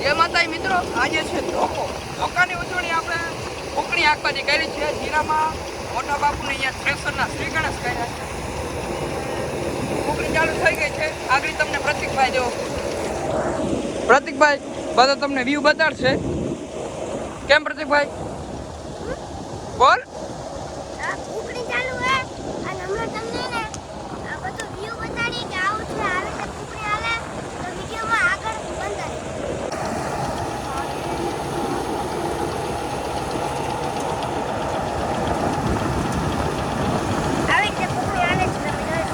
એ માતા મિત્રો આજે છે ધોકાની ઉજવણી આપણે ફૂંકણી આંકવાની કરી છે. જીરામાં મોટા બાપુને અહીંયા થ્રેસરના શ્રી ગણેશ કર્યા છે. ફૂંકણી ચાલુ થઈ ગઈ છે. આગળ તમને પ્રતિકભાઈ દેવો. પ્રતિકભાઈ બધા તમને વ્યૂ બતાડશે. કેમ પ્રતિકભાઈ બોલ. ફૂંકણી ચાલુ હે અને હમણાં તમને ને આ બધું વ્યૂ બતાડી કે આવું છે હાલે છે ફૂંકણી હાલે તો વિડિયોમાં આગળ બંધાય. આવી રીતે ફૂંકણી હાલે છે તમે જોઈ.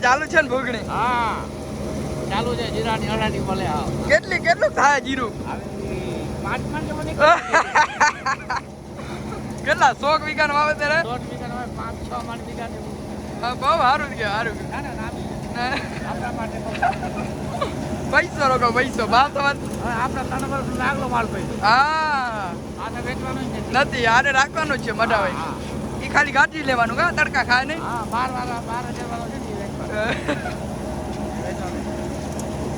ચાલુ છે ને ફૂંકણી? હા ચાલુ છે. જીરાની અડાડી મળે. હા કેટલું થાય જીરું? પાંચ કેટલા 100 વીઘાનું આવે ત્યારે? 100 વીઘા હોય 5-6 માણ વીઘા જેવું. હા બહુ સારું કે સારું. આપણા માટે પૈસો રોકો પૈસો બાપ આપણા 3 વર્ષ લાગલો માલ પૈસો. હા આને વેચવાનો નથી આને રાખવાનું છે મોટા ભાઈ. એ ખાલી ગાડી લેવાનું કા તડકા ખાય નહીં. હા 12 વાળો છે ને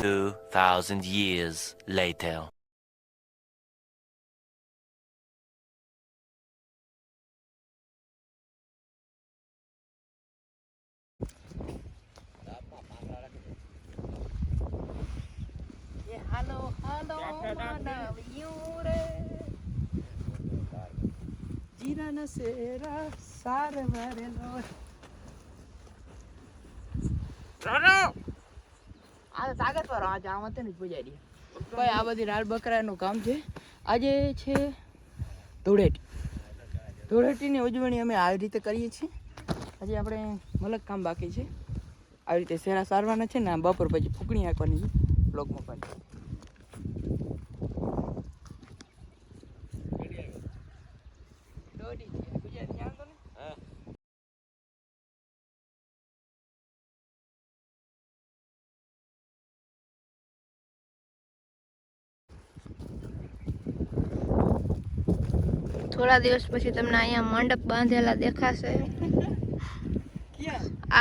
2000 years later. હાલો જીરાના શેરા સાર ભરેલો. આ તાકાત વાળો આજે આમાં તો નથી પૂજાડી ભાઈ. આ બધી લાલ બકરાનું કામ છે. આજે છે ધૂળેટીની ઉજવણી અમે આવી રીતે કરીએ છીએ. આજે આપણે મલક કામ બાકી છે. આવી રીતે શેરા સારવાના છે ને બપોર પછી ફૂંકણી આંકવાની છે. બ્લોગમાં પાછી થોડા દિવસ પછી તમને અહીંયા મંડપ બાંધેલા દેખાશે.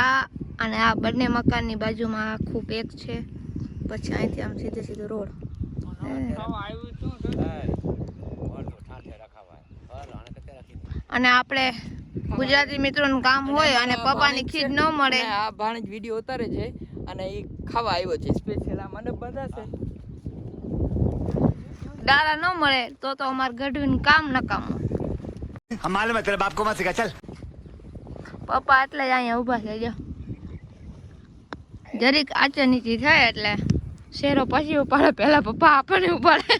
આ અને આ બંને મકાનની બાજુમાં આખું પેક છે. પછી અહીંથી આમ સીધો રોડ. અને આપણે ગુજરાતી મિત્રોનું કામ હોય અને પપ્પાની ખીજ ન મળે. આ ભાણેજ વિડીયો ઉતારે છે અને એ ખાવા આવ્યો છે સ્પેશિયલ. આ મંડપ બંધાશે દારા ન મળે તો અમારે ગઢવીનું કામ નકામું. માલુમ તેરા બાપ કો મત સિખા ચલ. પપ્પા એટલે જ અહીંયા ઊભા છે. જો જરીક આચર નીચી થાય એટલે શેરો પછી ઉપાડે, પહેલા પપ્પા આપણને ઉપાડે.